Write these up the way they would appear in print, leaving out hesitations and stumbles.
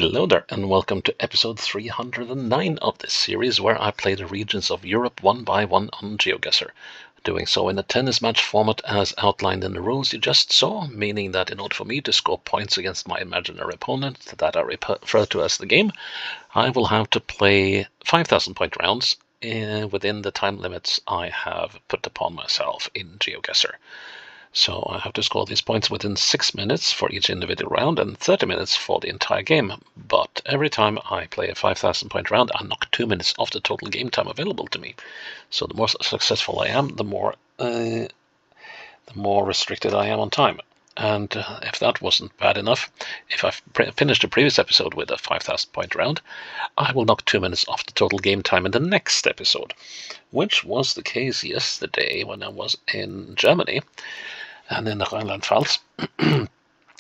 Hello there, and welcome to episode 309 of this series, where I play the regions of Europe one by one on GeoGuessr. Doing so in a tennis match format as outlined in the rules you just saw, meaning that in order for me to score points against my imaginary opponent, that I refer to as the game, I will have to play 5,000 point rounds within the time limits I have put upon myself in GeoGuessr. So I have to score these points within 6 minutes for each individual round and 30 minutes for the entire game. But every time I play a 5,000 point round, I knock 2 minutes off the total game time available to me. So the more successful I am, the more restricted I am on time. And if that wasn't bad enough, if I finished the previous episode with a 5,000 point round, I will knock 2 minutes off the total game time in the next episode, which was the case yesterday when I was in Germany and in the Rheinland-Pfalz.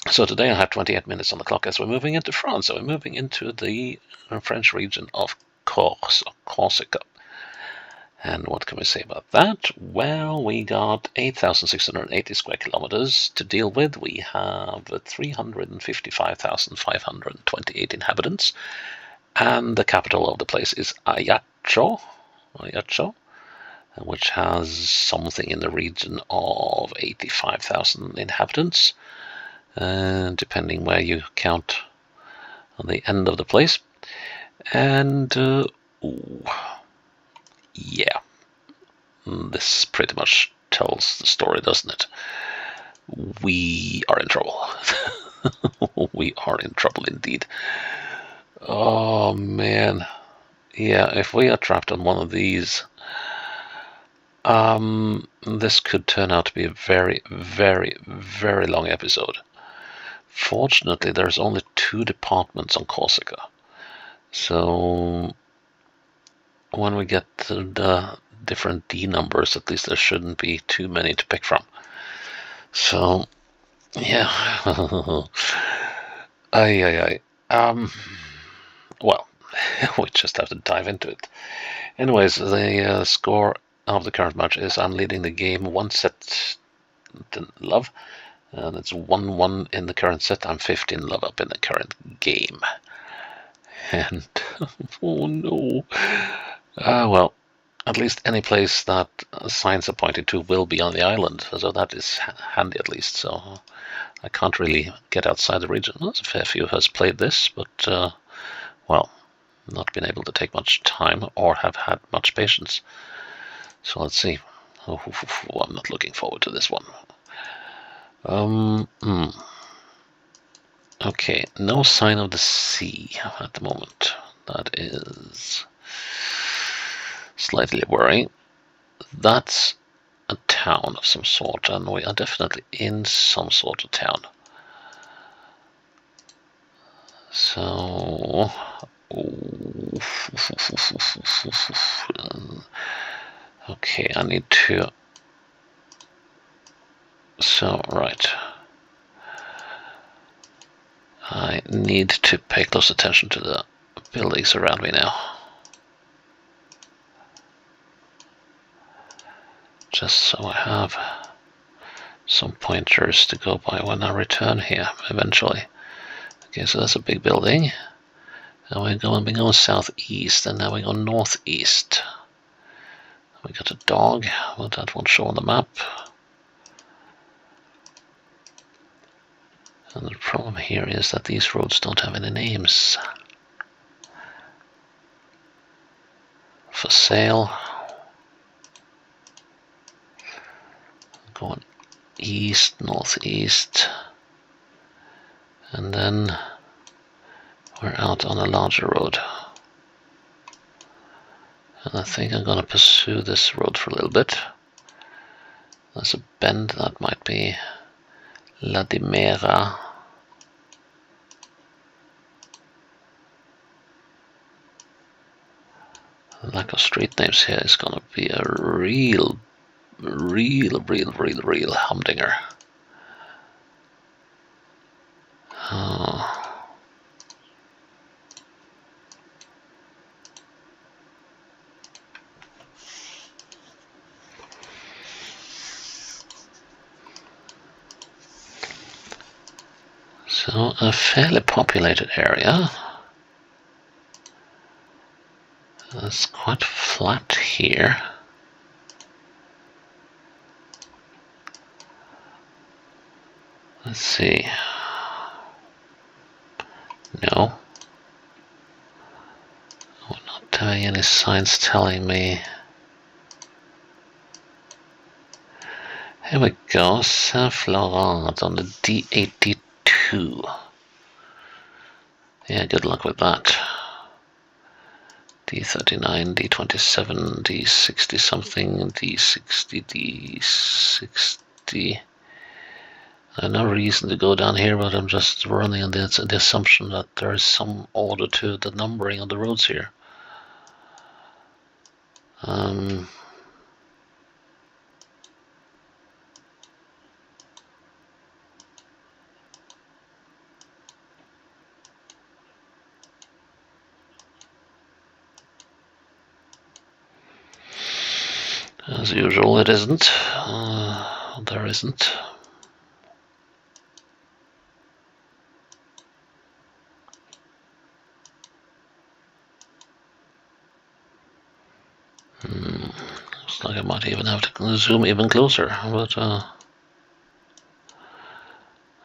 So today I have 28 minutes on the clock as we're moving into France. So we're moving into the French region of Corse, or Corsica. And what can we say about that? Well, we got 8,680 square kilometers to deal with. We have 355,528 inhabitants. And the capital of the place is Ajaccio, which has something in the region of 85,000 inhabitants, depending where you count on the end of the place. And yeah, this pretty much tells the story, doesn't it? We are in trouble. We are in trouble indeed. Oh man, yeah, if we are trapped on one of these, this could turn out to be a very, very, very long episode. Fortunately, there's only 2 departments on Corsica, so when we get to the different D numbers, at least there shouldn't be too many to pick from. So, yeah. Well, we just have to dive into it. Anyways, the score of the current match is I'm leading the game 1 set to love, and it's 1-1 in the current set. I'm 15 love up in the current game. And, oh no. Well, at least any place that signs are pointed to will be on the island, so that is handy at least. So I can't really get outside the region. There's a fair few has played this, but, well, not been able to take much time or have had much patience. So let's see. Oh, I'm not looking forward to this one. Okay, no sign of the sea at the moment. That is slightly worrying. That's a town of some sort, and we are definitely in some sort of town. So, okay, I need to. So, right. I need to pay close attention to the buildings around me now. Just so I have some pointers to go by when I return here eventually. Okay, so that's a big building. And we're going southeast, and now we go northeast. We got a dog, but that won't show on the map. And the problem here is that these roads don't have any names. For sale. Going east, northeast. And then we're out on a larger road. And I think I'm going to pursue this road for a little bit. There's a bend that might be La Dimera. The lack of street names here is going to be a real humdinger. So a fairly populated area. It's quite flat here. Let's see. No. We're not having any signs telling me. Here we go, Saint Laurent on the D82. Yeah, good luck with that. D39, D27, D60 something, D60, D60. I have no reason to go down here, but I'm just running on the assumption that there is some order to the numbering on the roads here. As usual, it isn't. There isn't. Looks like I might even have to zoom even closer, but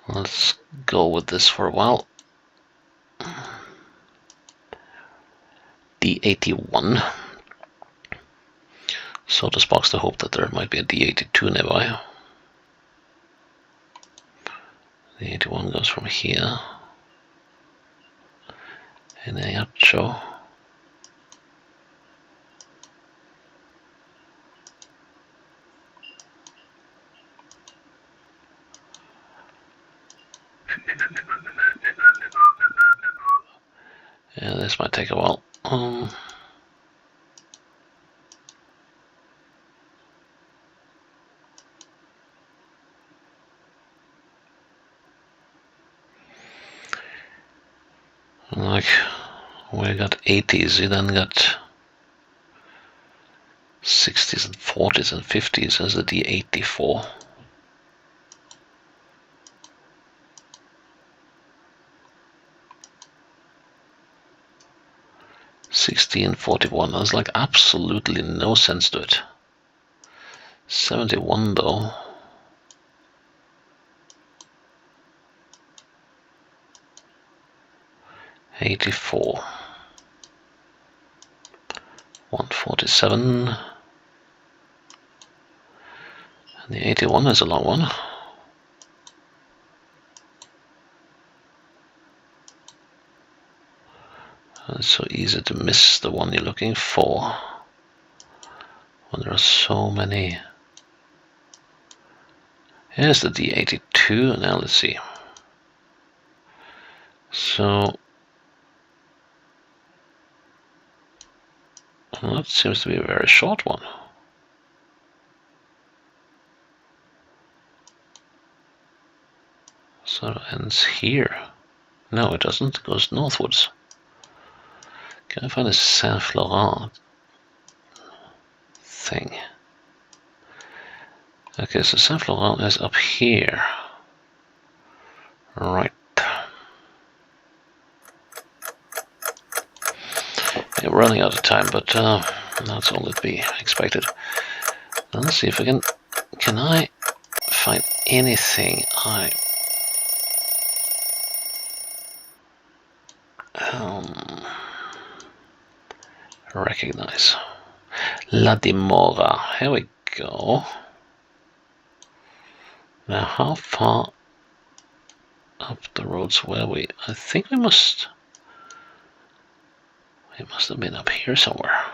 let's go with this for a while. D81. So this box to hope that there might be a D82 nearby. The 81 goes from here. In Ayacho. Yeah, this might take a while. Like, we got 80s, you then got 60s and 40s and 50s as the D84. And 41. There's like absolutely no sense to it. 71 though. 84. 147. And the 81 is a long one. It's so easy to miss the one you're looking for when there are so many. Here's the D82. Now let's see. So that seems to be a very short one. So it ends here. No, it doesn't. It goes northwards. Can I find a Saint Laurent thing? Okay, so Saint Laurent is up here. Right. Yeah, we're running out of time, but that's all it be expected. Now let's see if I can I find anything I recognize. La Dimora. Here we go. Now, how far up the roads were we? I think we must have been up here somewhere.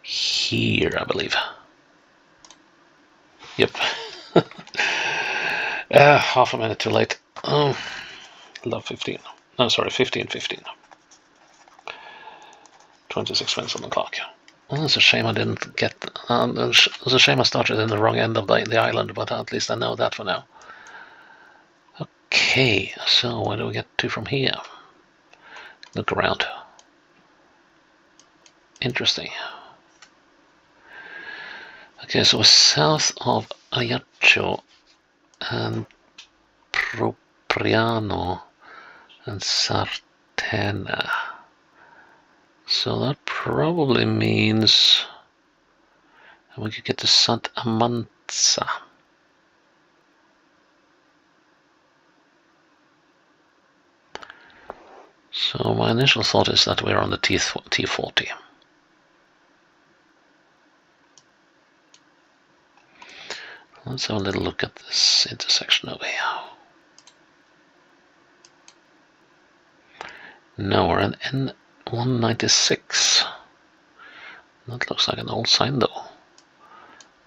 Here, I believe. Yep. Half a minute too late. Love 15. No, sorry, 15:15. 26 minutes on the clock. Well, it's a shame I didn't get. It's a shame I started in the wrong end of the island, but at least I know that for now. Okay, so where do we get to from here? Look around. Interesting. Okay, so we're south of Ajaccio and Propriano and Sartesi. Tena. So that probably means we could get to Sant Amanza. So my initial thought is that we're on the T40. Let's have a little look at this intersection over here. No, we're in N196. That looks like an old sign though.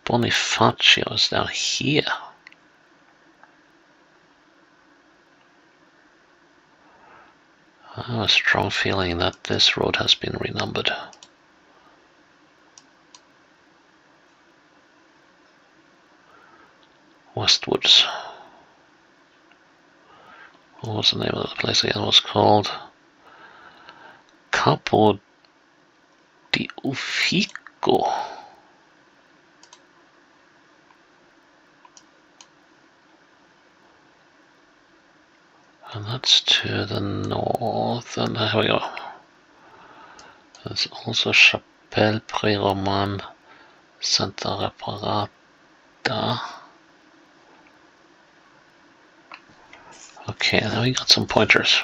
Bonifacio is down here. I have a strong feeling that this road has been renumbered. Westwards. What was the name of the place again? It was called Capo di Uffico. And that's to the north, and here we go. There's also Chapelle Pré-Romane Santa Reparata. Okay, now we got some pointers.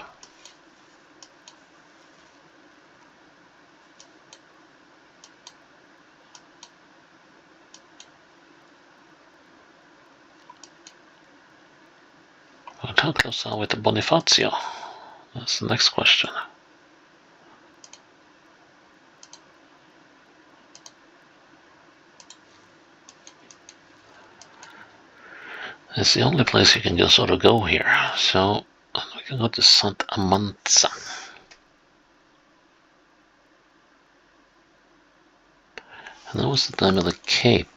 But how close are we to Bonifacio? That's the next question. It's the only place you can just sort of go here. So we can go to Sant Amanza. And that was the name of the cape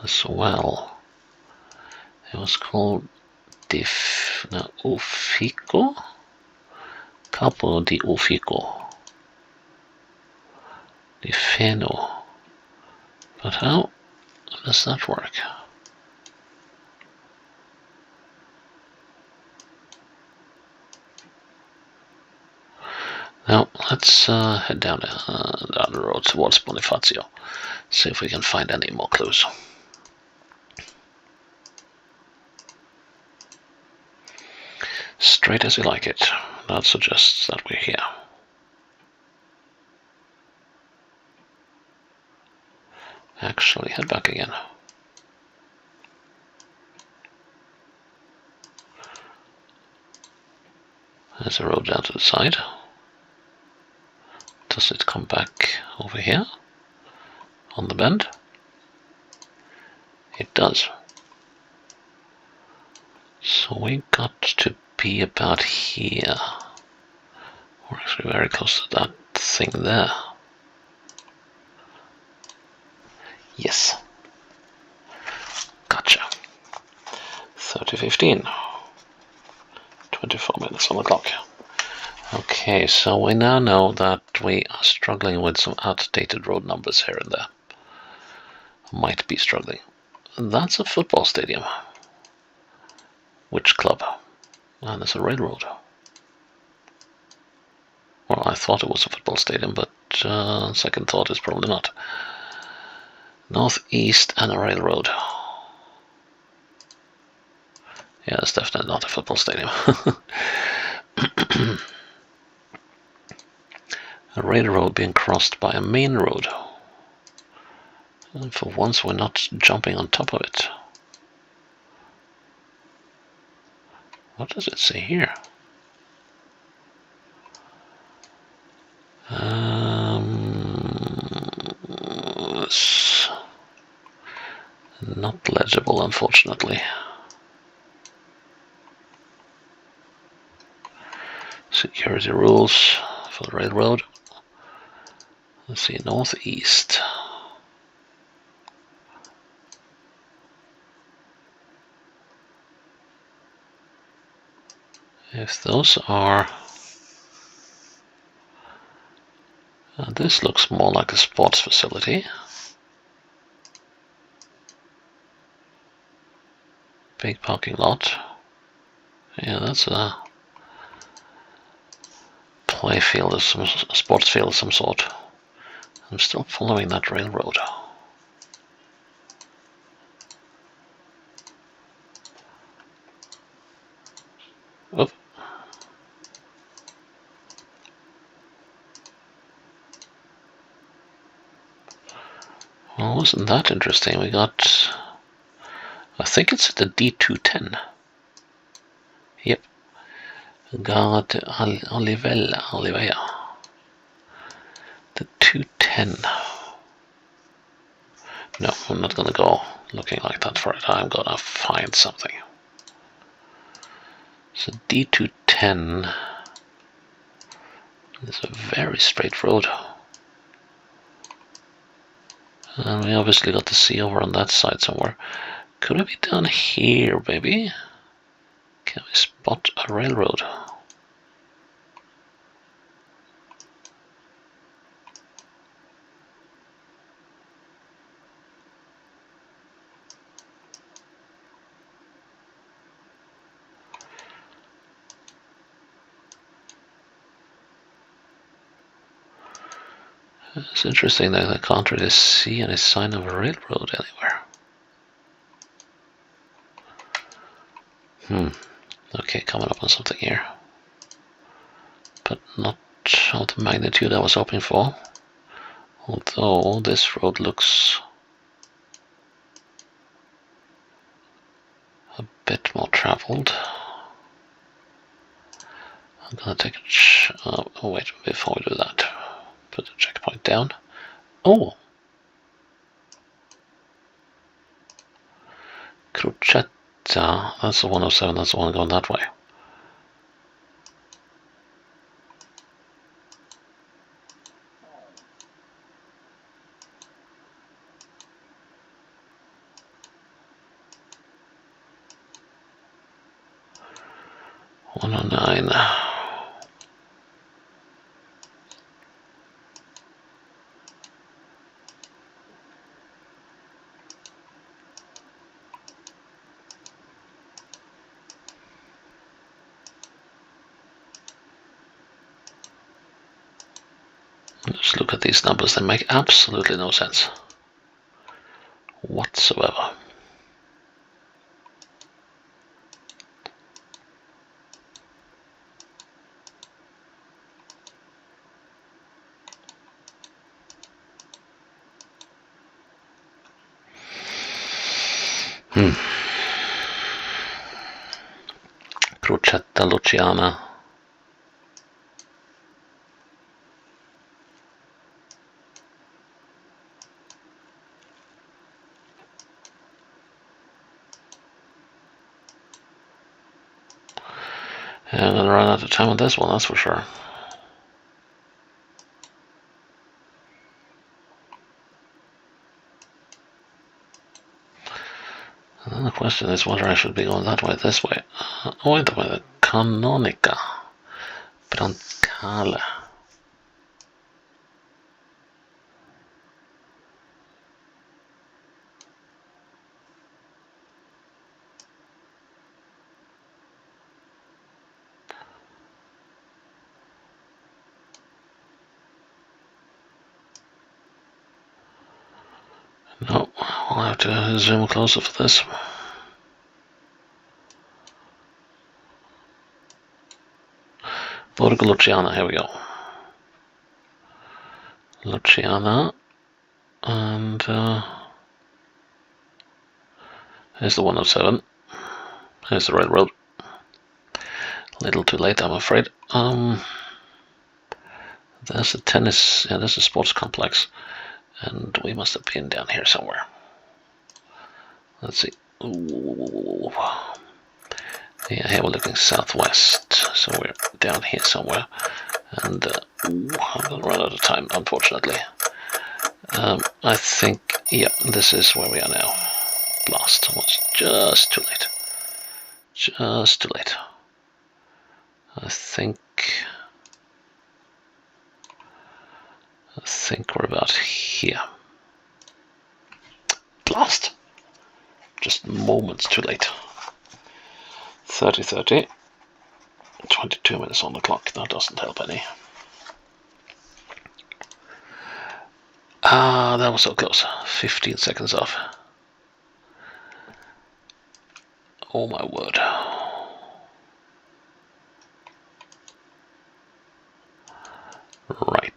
as well. It was called Uffico? Capo di Uffico. Di Feno. But how does that work? Now let's head down the road towards Bonifacio. See if we can find any more clues. Straight as you like it. That suggests that we're here. Actually, head back again. There's a road down to the side. Does it come back over here on the bend? It does. So we got to be about here. We're actually very close to that thing there. Yes. Gotcha. 30:15. 24 minutes on the clock. Okay, so we now know that we are struggling with some outdated road numbers here and there. Might be struggling. That's a football stadium. Which club? And there's a railroad. Well, I thought it was a football stadium, but second thought is probably not. Northeast and a railroad. Yeah, it's definitely not a football stadium. A railroad being crossed by a main road. And for once we're not jumping on top of it. What does it say here? It's not legible, unfortunately. Security rules for the railroad. Let's see, northeast. If those are... this looks more like a sports facility. Big parking lot. Yeah, that's a... play field of some sports field of some sort. I'm still following that railroad. Oh. Well, wasn't that interesting? We got, I think it's the D210. Yep. Got Olivella. The 210. No, I'm not gonna go looking like that for it. I'm gonna find something. So D210 is a very straight road. And we obviously got the sea over on that side somewhere. Could it be down here, maybe? Can we spot a railroad? It's interesting that I can't really see any sign of a railroad anywhere. Okay, coming up on something here. But not of the magnitude I was hoping for. Although this road looks a bit more traveled. I'm gonna take a oh wait, before we do that, put the checkpoint down. Oh! Crocetta, that's the 107, that's the one going that way. $109. Just look at these numbers, they make absolutely no sense whatsoever. Crocetta Luciana. And I'm gonna run out of time on this one, that's for sure. And then the question is whether I should be going that way, this way. Oh, wait a minute. Canonica. Brancale. No, I'll have to zoom closer for this. Borgo Luciana, here we go. Luciana, and here's the 107. Here's the railroad. A little too late, I'm afraid. There's a tennis, yeah, there's a sports complex, and we must have been down here somewhere. Let's see. Ooh. Yeah, here we're looking southwest, so we're down here somewhere. And I'm gonna run out of time, unfortunately. I think, yeah, this is where we are now. Blast was just too late. Just too late. I think we're about here. Blast! Just moments too late. 30:30. 22 minutes on the clock. That doesn't help any. Ah, that was so close. 15 seconds off. Oh my word. Right,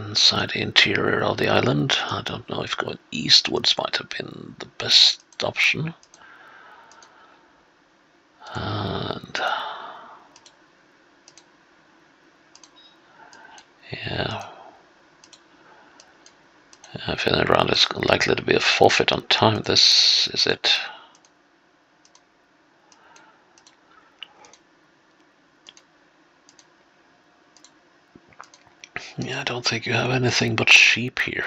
inside the interior of the island. I don't know if going eastwards might have been the best option. And yeah, Finland round is likely to be a forfeit on time. This is it. Yeah, I don't think you have anything but sheep here.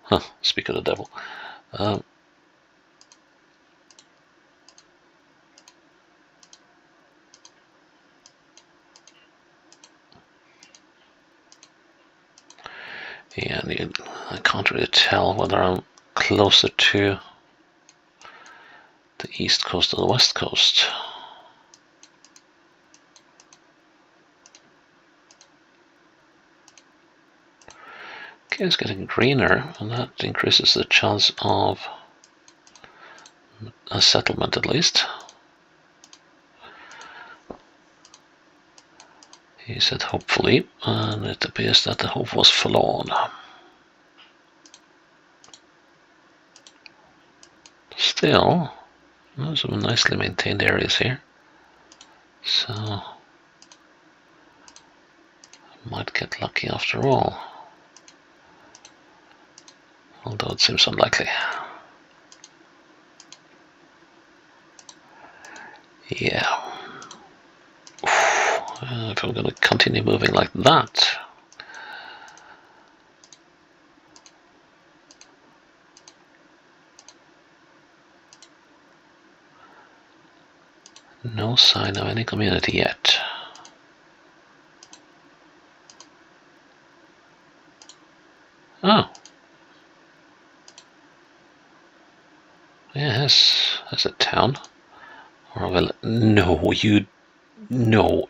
Huh, speak of the devil. Yeah, I can't really tell whether I'm closer to the east coast or the west coast. Okay, it's getting greener, and that increases the chance of a settlement at least. He said hopefully, and it appears that the hope was forlorn. Still, there's some nicely maintained areas here, so I might get lucky after all, although it seems unlikely. Yeah. If I'm going to continue moving like that, no sign of any community yet. Oh. Yeah, there's a town. Or a village. No, you... No,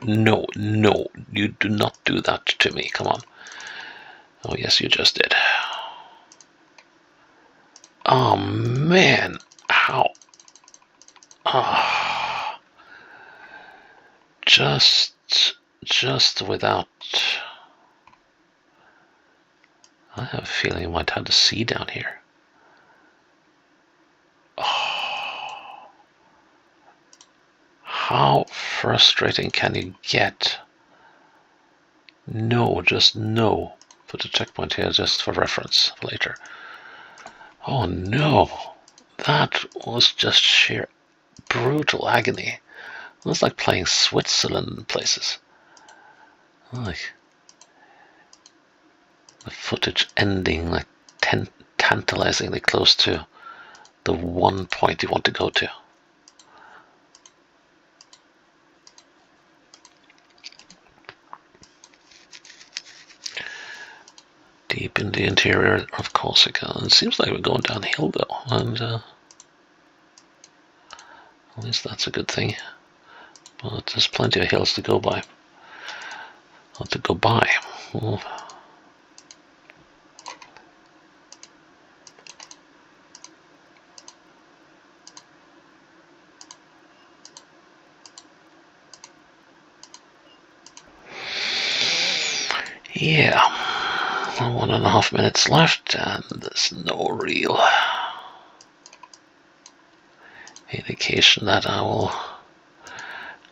you do not do that to me, come on. Oh yes, you just did. Oh man, how? Oh, just without... I have a feeling you might have the sea down here. Oh, how frustrating can you get? No, just no. Put a checkpoint here just for reference for later. Oh no, that was just sheer brutal agony. It was like playing Switzerland in places. Like the footage ending like tantalizingly close to the one point you want to go to. Deep in the interior of Corsica. It seems like we're going downhill though, and at least that's a good thing. But there's plenty of hills to go by. Or to go by. Well, yeah, 1.5 minutes left, and there's no real indication that I will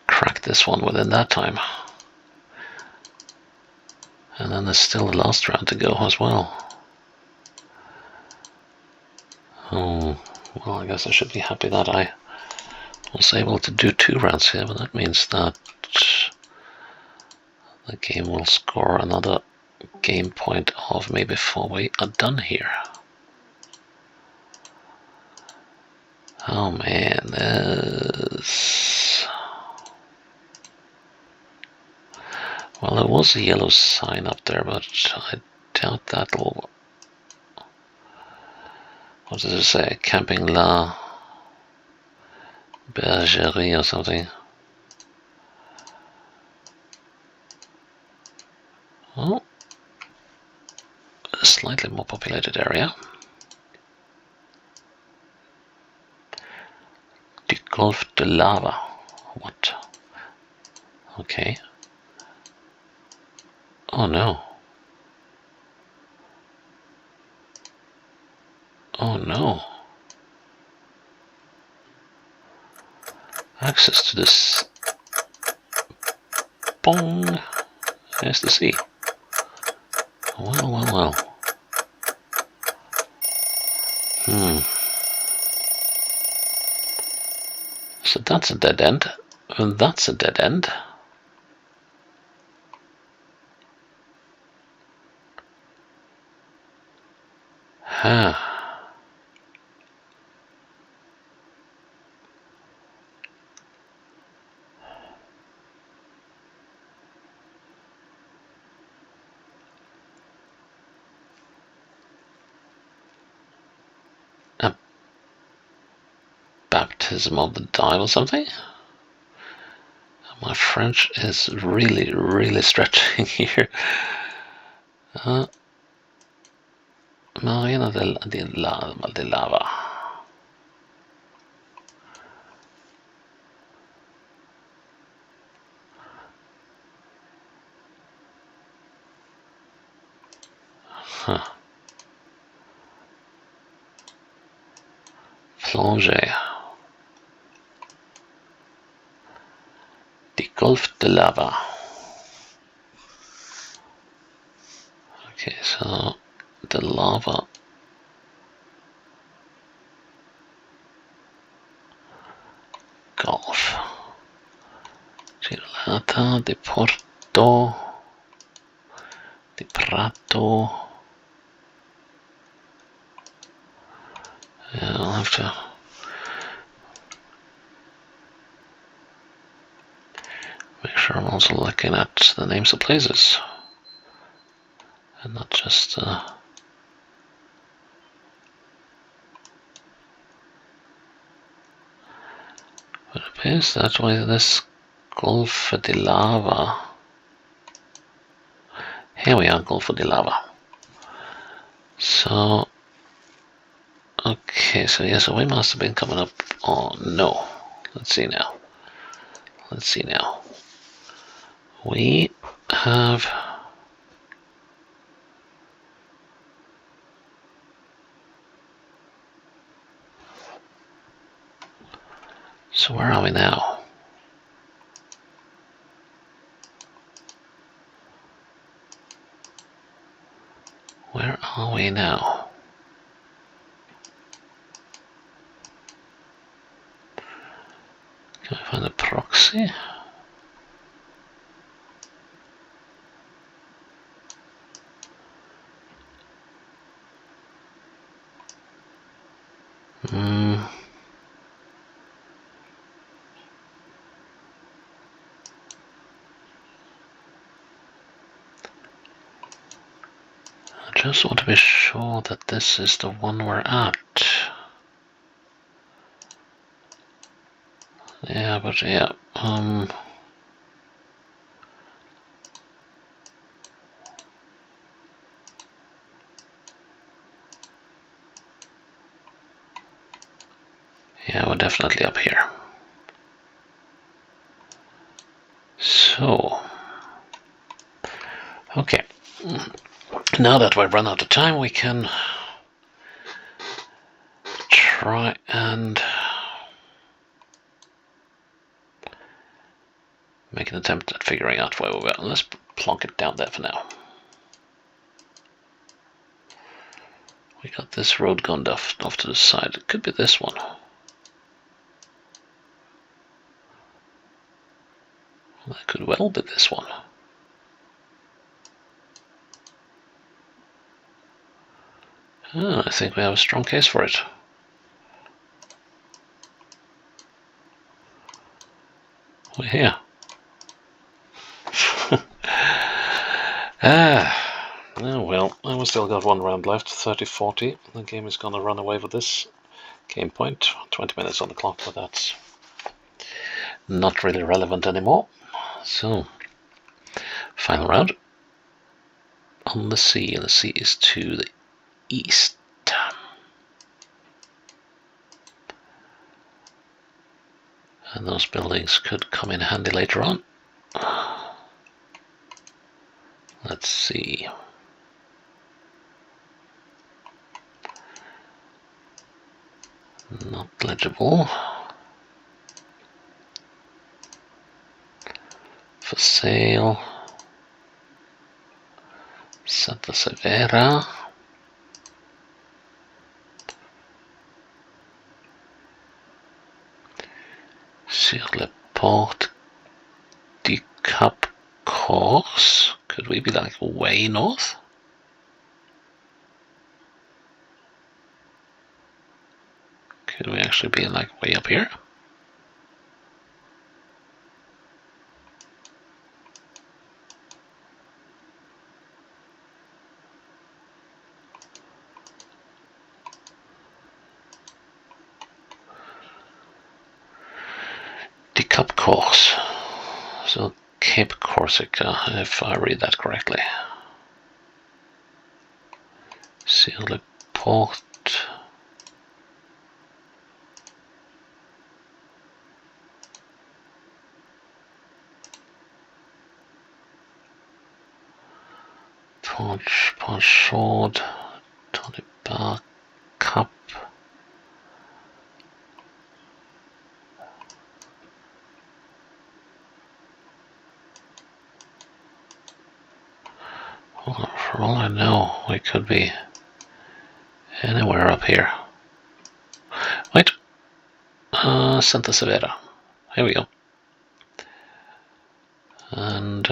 crack this one within that time. And then there's still the last round to go as well. Oh, well, I guess I should be happy that I was able to do 2 rounds here, but that means that the game will score another game point off me before we are done here. Oh man, there's... Well, there was a yellow sign up there, but I doubt that'll... What does it say? Camping La Bergerie or something. Oh, slightly more populated area. The Gulf de Lava. What? Okay. Oh no. Oh no. Access to this. Bong. There's the sea. Well, well, well. So that's a dead end. And that's a dead end. Huh. A baptism of the dive or something? My French is really, really stretching here. Marina de Lava. Huh. Plongée. The Gulf de Lava. Okay, so the lava. Gulf. Girolata, de Porto, de Prato. Yeah, I'll have to make sure I'm also looking at the names of places and not just but it appears that way this Gulf de Lava. Here we are, Gulf de Lava. So okay, so yeah, so we must have been coming up. Oh no. Let's see now. Let's see now. We have so where are we now? Where are we now? Can I find a proxy? I just want to be sure that this is the one we're at. Yeah, but yeah, yeah, we're definitely up here. So, okay, now that we've run out of time, we can try and make an attempt at figuring out where we were. Let's plonk it down there for now. We got this road going off to the side. It could be this one. That could well be this one. I think we have a strong case for it. We're here. Oh well, we've still got one round left, 30-40. The game is gonna run away with this game point. 20 minutes on the clock, but that's not really relevant anymore. So, final round. on the sea, and the sea is to the east. And those buildings could come in handy later on. Let's see. Not legible. For sale. Santa Severa. Sur le port du Cap Corse. Could we be like way north? Could we actually be like way up here? The Cap Corse. So Cape Corsica, if I read that correctly. Sur le port. Port Chaude, Tonnebar, Cap. Well, for all I know, we could be anywhere up here. Wait, Santa Severa. Here we go. And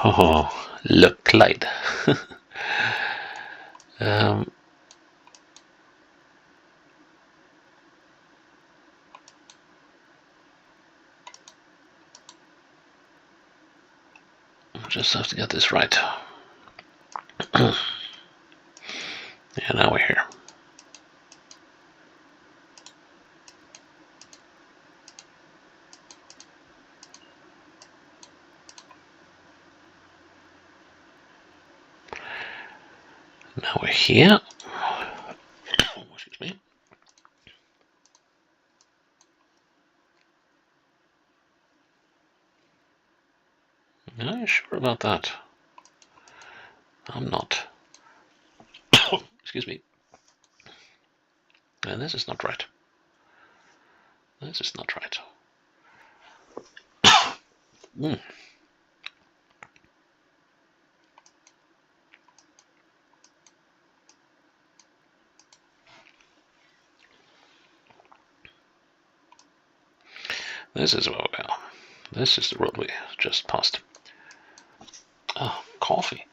oh, look, Clyde. Just have to get this right. Yeah, now we're here. Now we're here. Excuse me. Are you sure about that? I'm not. Excuse me. And this is not right. This is not right. This is where we are. This is the road we just passed. Oh, coffee.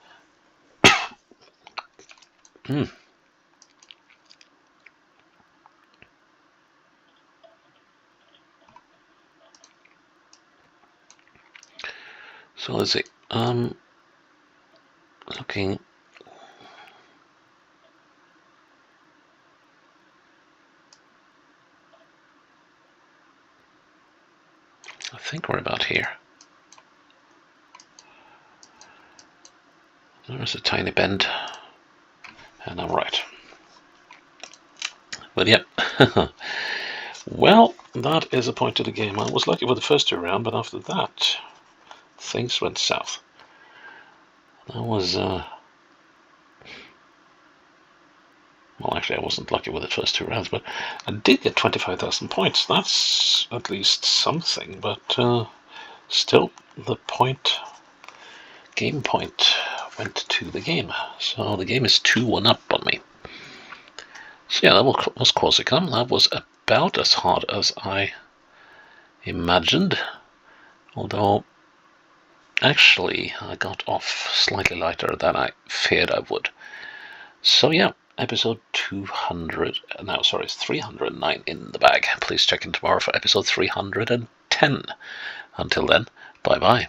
So let's see. Looking. I think we're about here. There's a tiny bend, and I'm right. But yep. Well, that is a point to the game. I was lucky with the first two rounds, but after that, things went south. That was, well, actually, I wasn't lucky with the first two rounds, but I did get 25,000 points. That's at least something, but still, the game point went to the game. So the game is 2-1 up on me. So yeah, that was Corsica. That was about as hard as I imagined, although actually I got off slightly lighter than I feared I would. So yeah, episode 309 in the bag. Please check in tomorrow for episode 310. Until then, bye bye.